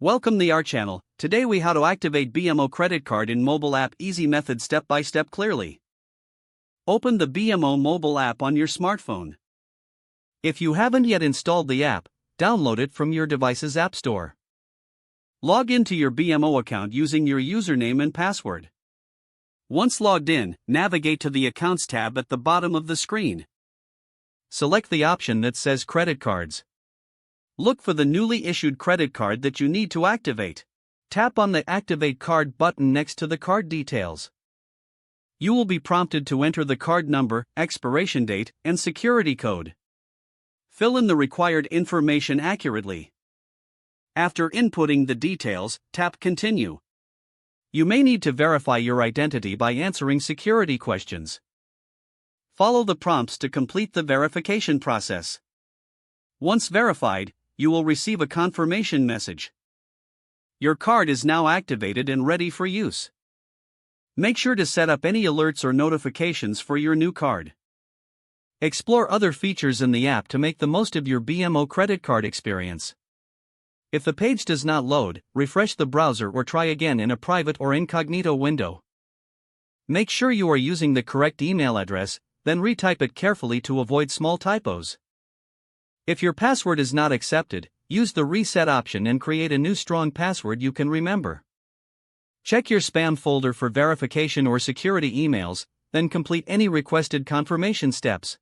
Welcome to our channel. Today we how to activate BMO credit card in mobile app, easy method, step by step, clearly. Open the BMO mobile app on your smartphone. If you haven't yet installed the app, download it from your device's app store. Log into your BMO account using your username and password. Once logged in, navigate to the Accounts tab at the bottom of the screen. Select the option that says Credit Cards. Look for the newly issued credit card that you need to activate. Tap on the Activate Card button next to the card details. You will be prompted to enter the card number, expiration date, and security code. Fill in the required information accurately. After inputting the details, tap Continue. You may need to verify your identity by answering security questions. Follow the prompts to complete the verification process. Once verified, you will receive a confirmation message. Your card is now activated and ready for use. Make sure to set up any alerts or notifications for your new card. Explore other features in the app to make the most of your BMO credit card experience. If the page does not load, refresh the browser or try again in a private or incognito window. Make sure you are using the correct email address, then retype it carefully to avoid small typos. If your password is not accepted, use the reset option and create a new strong password you can remember. Check your spam folder for verification or security emails, then complete any requested confirmation steps.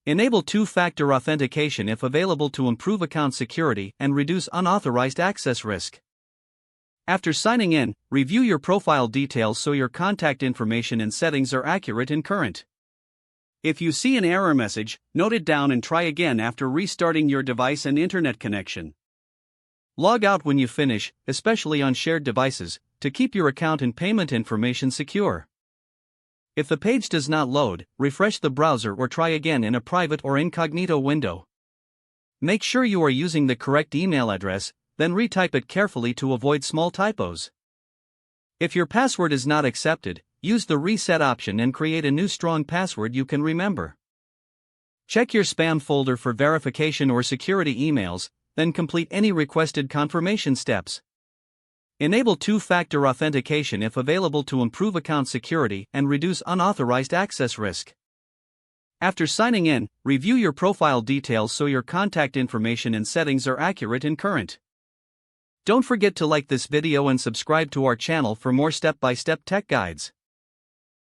Enable two-factor authentication if available to improve account security and reduce unauthorized access risk. After signing in, review your profile details so your contact information and settings are accurate and current. If you see an error message, note it down and try again after restarting your device and internet connection. Log out when you finish, especially on shared devices, to keep your account and payment information secure. If the page does not load, refresh the browser or try again in a private or incognito window. Make sure you are using the correct email address, then retype it carefully to avoid small typos. If your password is not accepted, use the reset option and create a new strong password you can remember. Check your spam folder for verification or security emails, then complete any requested confirmation steps. Enable two-factor authentication if available to improve account security and reduce unauthorized access risk. After signing in, review your profile details so your contact information and settings are accurate and current. Don't forget to like this video and subscribe to our channel for more step-by-step tech guides.